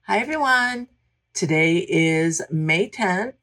Hi everyone. Today is May 10th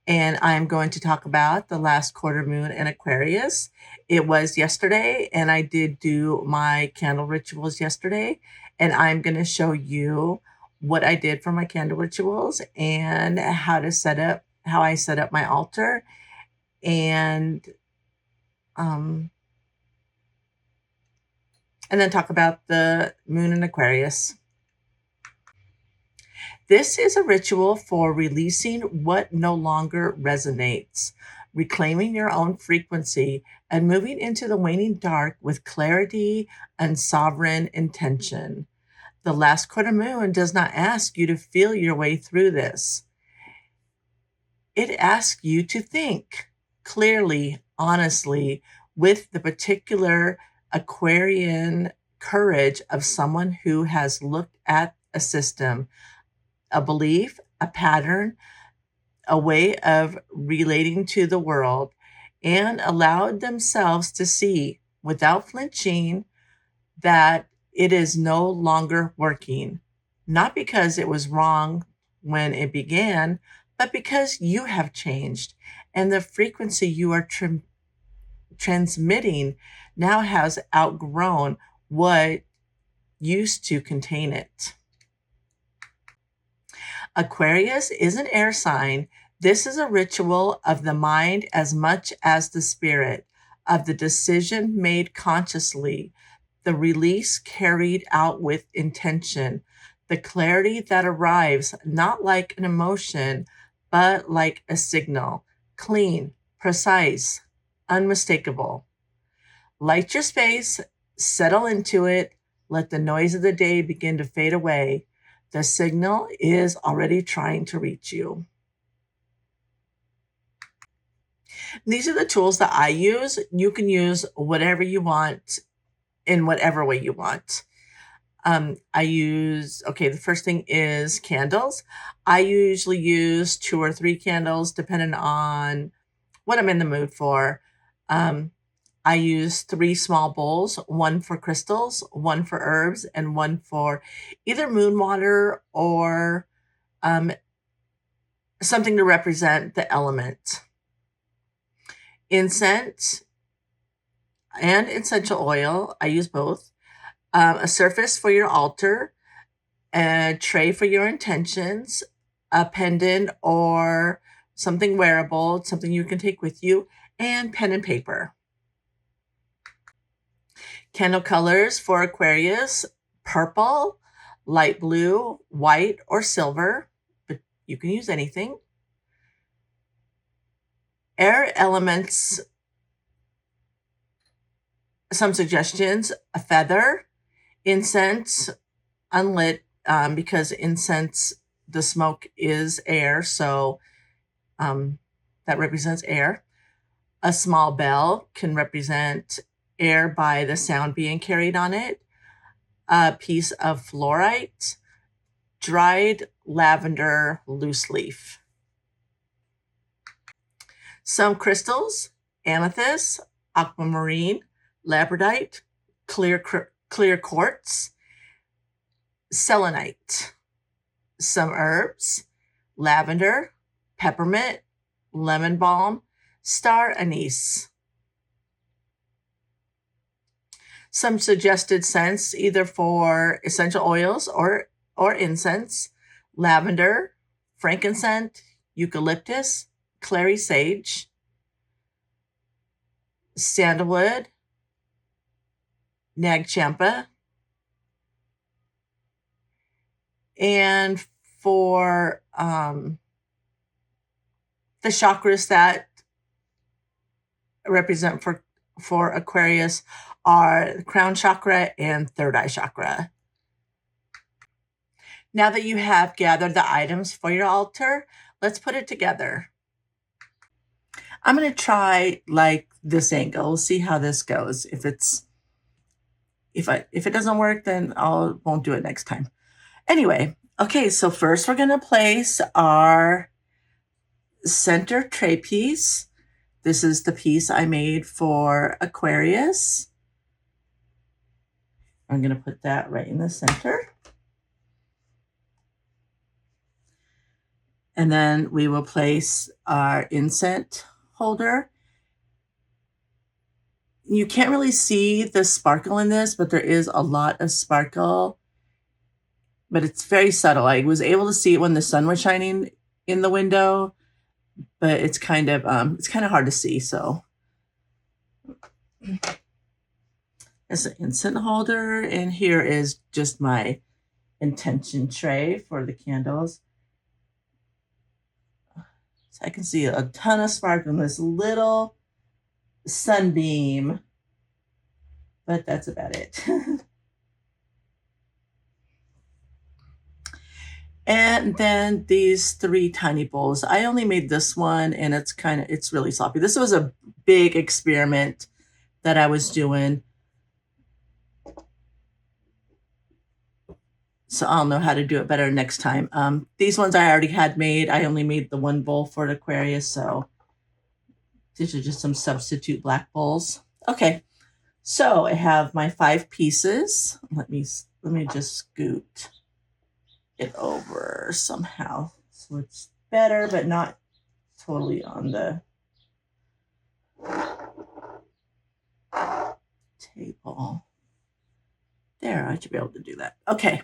and I'm going to talk about the last quarter moon in Aquarius. It was yesterday and I did do my candle rituals yesterday, and I'm going to show you what I did for my candle rituals and how I set up my altar, and um and then talk about the moon in Aquarius. This is a ritual for releasing what no longer resonates, reclaiming your own frequency, and moving into the waning dark with clarity and sovereign intention. The last quarter moon does not ask you to feel your way through this. It asks you to think clearly, honestly, with the particular Aquarian courage of someone who has looked at a system, a belief, a pattern, a way of relating to the world, and allowed themselves to see without flinching that it is no longer working. Not because it was wrong when it began, but because you have changed and the frequency you are transmitting now has outgrown what used to contain it. Aquarius is an air sign. This is a ritual of the mind as much as the spirit, of the decision made consciously, the release carried out with intention, the clarity that arrives not like an emotion, but like a signal, clean, precise, unmistakable. Light your space, settle into it, let the noise of the day begin to fade away. The signal is already trying to reach you. These are the tools that I use. You can use whatever you want in whatever way you want. The first thing is candles. I usually use 2 or 3 candles depending on what I'm in the mood for. I use 3 small bowls, 1 for crystals, 1 for herbs, and 1 for either moon water or um, something to represent the element. Incense and essential oil, I use both. A surface for your altar, a tray for your intentions, a pendant or something wearable, something you can take with you, and pen and paper. Candle colors for Aquarius: purple, light blue, white, or silver, but you can use anything. Air elements, some suggestions: a feather, incense, unlit, because incense, the smoke is air, so that represents air. A small bell can represent air by the sound being carried on it. A piece of fluorite, dried lavender loose leaf. Some crystals: amethyst, aquamarine, labradorite, clear quartz, selenite. Some herbs: lavender, peppermint, lemon balm, star anise. Some suggested scents either for essential oils or incense: lavender, frankincense, eucalyptus, clary sage, sandalwood, nag champa. And for the chakras that represent for Aquarius are crown chakra and third eye chakra. Now that you have gathered the items for your altar, let's put it together. I'm going to try like this angle, see how this goes. If it doesn't work, then won't do it next time. Anyway, okay, so first we're going to place our center tray piece. This is the piece I made for Aquarius. I'm going to put that right in the center. And then we will place our incense holder. You can't really see the sparkle in this, but there is a lot of sparkle, but it's very subtle. I was able to see it when the sun was shining in the window, but it's kind of hard to see. So it's an incense holder, and here is just my intention tray for the candles. So I can see a ton of sparkle in this little sunbeam, but that's about it. And then these 3 tiny bowls. I only made this one, and it's really sloppy. This was a big experiment that I was doing. So I'll know how to do it better next time. These ones I already had made. I only made the 1 bowl for the Aquarius, so these are just some substitute black bowls. Okay, so I have my 5 pieces. Let me just scoot it over somehow so it's better, but not totally on the table. There, I should be able to do that. Okay,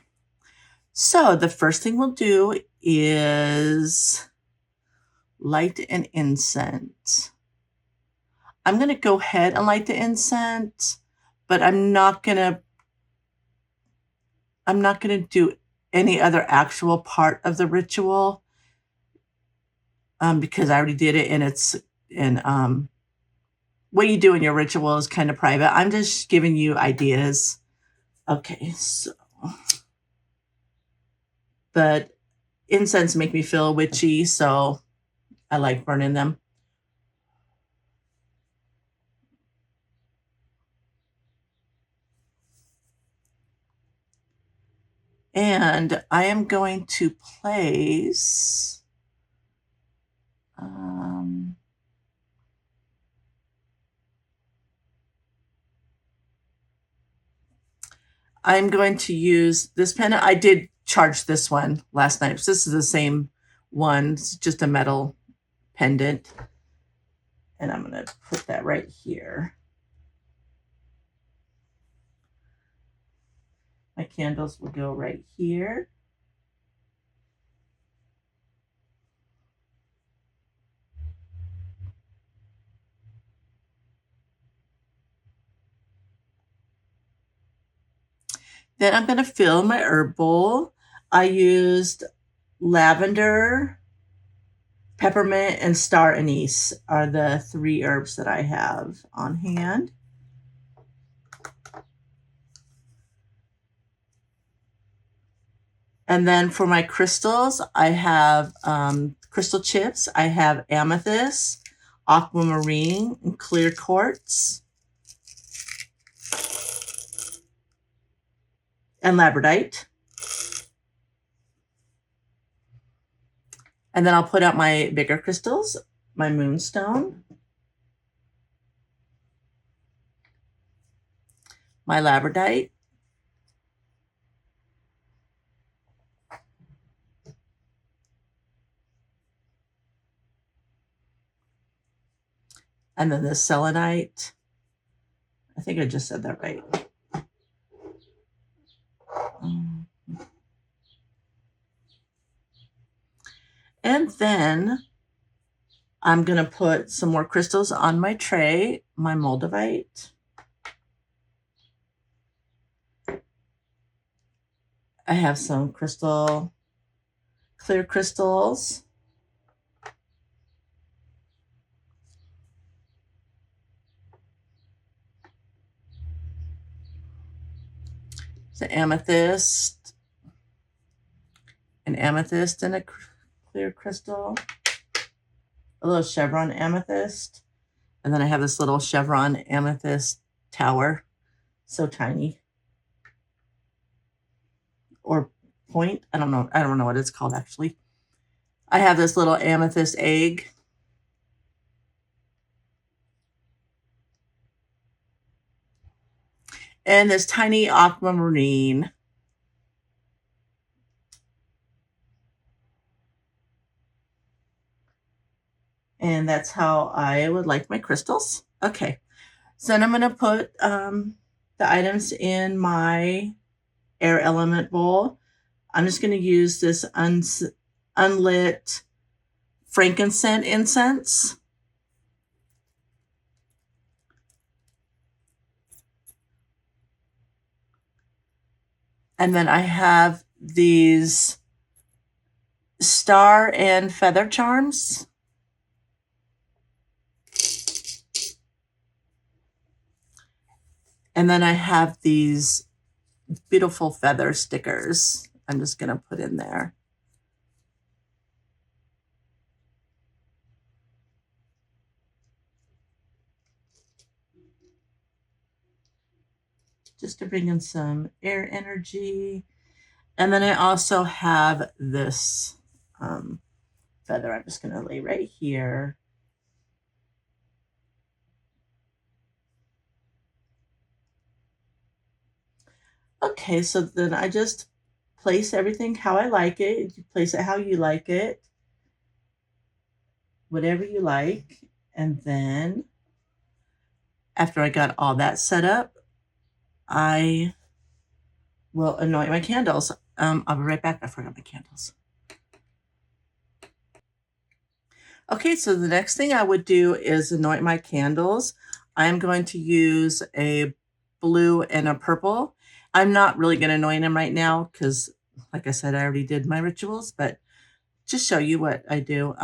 so the first thing we'll do is light an incense. I'm going to go ahead and light the incense, but I'm not going to do any other actual part of the ritual because I already did it, and what you do in your ritual is kind of private. I'm just giving you ideas. Okay, so, but incense make me feel witchy, so I like burning them. And I am going to place I'm going to use this pendant. I did charge this one last night. So this is the same one. It's just a metal pendant. And I'm going to put that right here. My candles will go right here. Then I'm going to fill my herb bowl. I used lavender, peppermint, and star anise are the 3 herbs that I have on hand. And then for my crystals, I have crystal chips. I have amethyst, aquamarine, and clear quartz, and labradorite. And then I'll put out my bigger crystals, my moonstone, my labradorite, and then the selenite. I think I just said that right. And then I'm going to put some more crystals on my tray, my moldavite. I have some clear crystals. The amethyst, an amethyst and a clear crystal, a little chevron amethyst, and then I have this little chevron amethyst tower, so tiny, or point. I don't know what it's called actually. I have this little amethyst egg. And this tiny aquamarine. And that's how I would like my crystals. Okay, so then I'm going to put the items in my air element bowl. I'm just going to use this unlit frankincense incense. And then I have these star and feather charms. And then I have these beautiful feather stickers I'm just going to put in there. Just to bring in some air energy. And then I also have this feather I'm just going to lay right here. Okay, so then I just place everything how I like it. You place it how you like it, whatever you like. And then after I got all that set up, I will anoint my candles. I'll be right back. I forgot my candles. Okay, so the next thing I would do is anoint my candles. I'm going to use a blue and a purple. I'm not really going to anoint them right now because, like I said, I already did my rituals, but just show you what I do.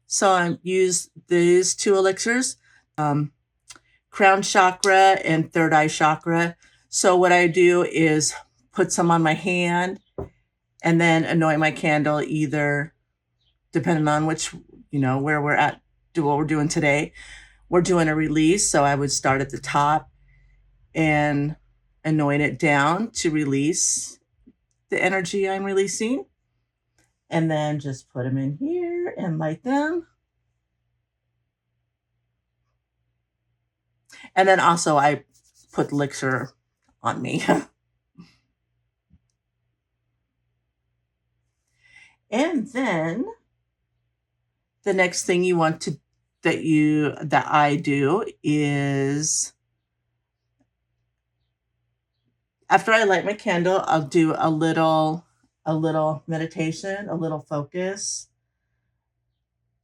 So I use these two elixirs, crown chakra and third eye chakra. So what I do is put some on my hand and then anoint my candle, either depending on which, where we're at, do what we're doing today. We're doing a release. So I would start at the top and anoint it down to release the energy I'm releasing. And then just put them in here and light them. And then also I put elixir on me. And then the next thing you want to that I do is, after I light my candle, I'll do a little meditation, a little focus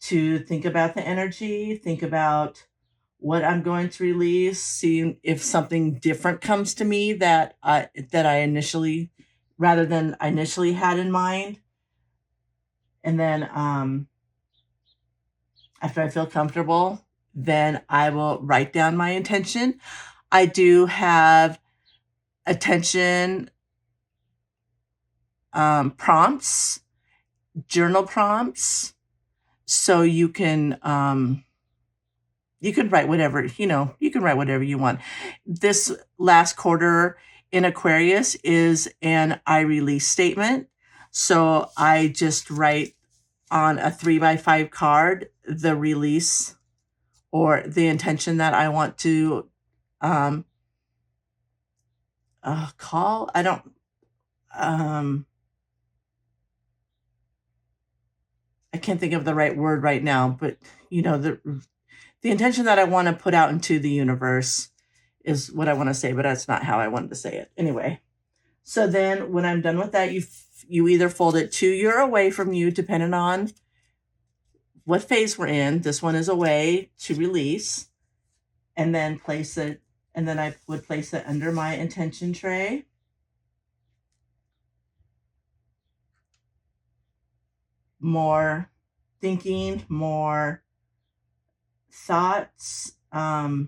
to think about the energy, think about what I'm going to release, see if something different comes to me that I initially had in mind. And then after I feel comfortable, then I will write down my intention. I do have attention prompts, journal prompts, so you can write whatever, you can write whatever you want. This last quarter in Aquarius is an I release statement. So I just write on a 3x5 card the release or the intention that I want to call. I don't I can't think of the right word right now, but the intention that I want to put out into the universe is what I want to say, but that's not how I wanted to say it. Anyway, so then when I'm done with that, you either fold it 2 or away from you, depending on what phase we're in. This one is away to release, and then place it, and then I would place it under my intention tray. More thinking, more thoughts. I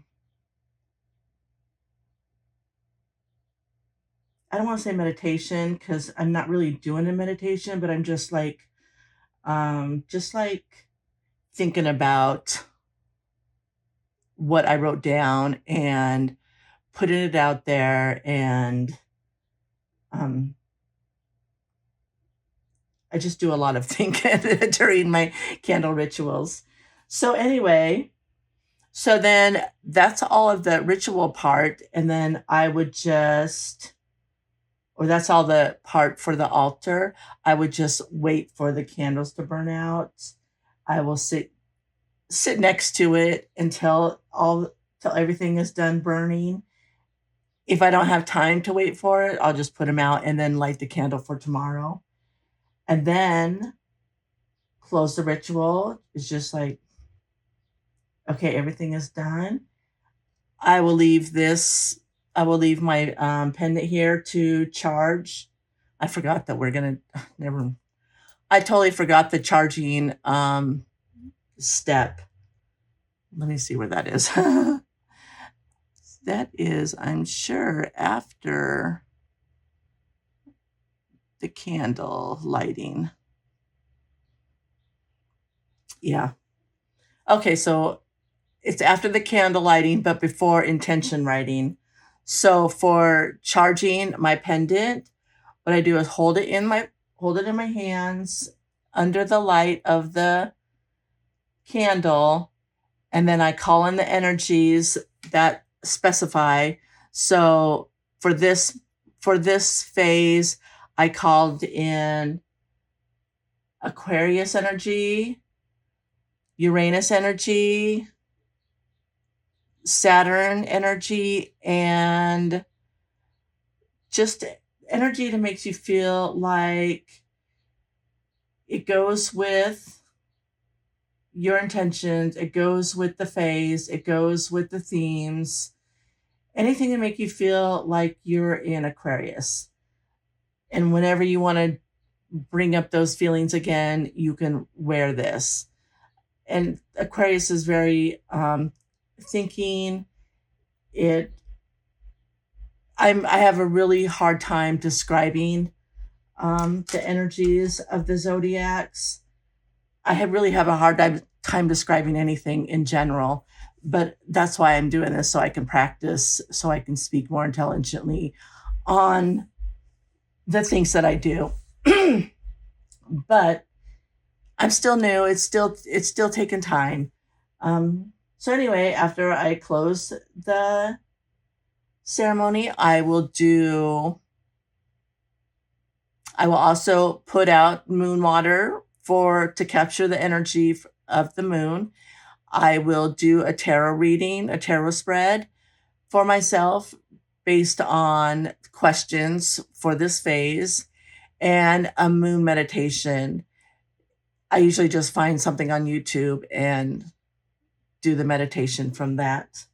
don't want to say meditation because I'm not really doing a meditation, but I'm just like thinking about what I wrote down and putting it out there. And I just do a lot of thinking during my candle rituals. So anyway, so then that's all of the ritual part. And then I would that's all the part for the altar. I would just wait for the candles to burn out. I will sit sit next to it till everything is done burning. If I don't have time to wait for it, I'll just put them out and then light the candle for tomorrow. And then close the ritual. It's just like, okay, everything is done. I will leave my pendant here to charge. I forgot that I totally forgot the charging step. Let me see where that is. That is, I'm sure, after the candle lighting. Yeah. Okay, so it's after the candle lighting, but before intention writing. So for charging my pendant, what I do is hold it in my hands under the light of the candle, and then I call in the energies that specify. So for this phase, I called in Aquarius energy, Uranus energy, Saturn energy, and just energy that makes you feel like it goes with your intentions, it goes with the phase, it goes with the themes, anything to make you feel like you're in Aquarius. And whenever you want to bring up those feelings again, you can wear this. And Aquarius is very thinking. I have a really hard time describing the energies of the zodiacs. I really have a hard time describing anything in general, but that's why I'm doing this, so I can practice, so I can speak more intelligently on the things that I do. But I'm still new. It's still taking time. So anyway, after I close the ceremony, I will also put out moon water to capture the energy of the moon. I will do a tarot reading, a tarot spread for myself based on questions for this phase, and a moon meditation. I usually just find something on YouTube and do the meditation from that.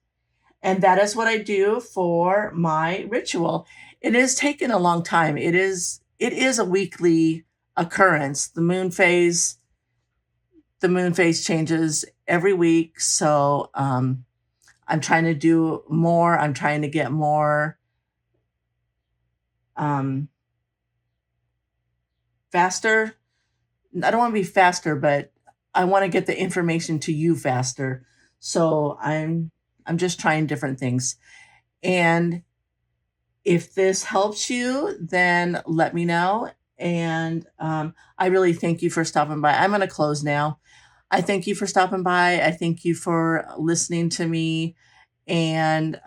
And that is what I do for my ritual. It has taken a long time. It is a weekly occurrence. The moon phase changes every week. So I'm trying to do more. I'm trying to get more faster. I don't want to be faster, but I want to get the information to you faster. So I'm just trying different things. And if this helps you, then let me know. And I really thank you for stopping by. I'm going to close now. I thank you for stopping by. I thank you for listening to me. And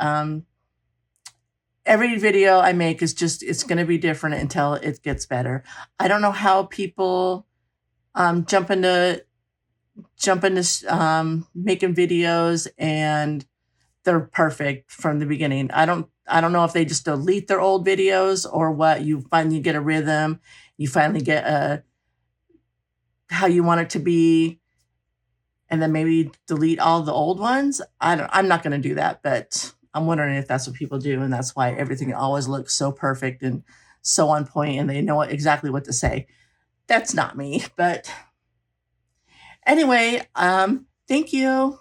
every video I make is it's going to be different until it gets better. I don't know how people jump into making videos and they're perfect from the beginning. I don't know if they just delete their old videos or what. You finally get a rhythm. You finally get how you want it to be, and then maybe delete all the old ones. I'm not going to do that, but I'm wondering if that's what people do, and that's why everything always looks so perfect and so on point, and they know exactly what to say. That's not me, but anyway, thank you.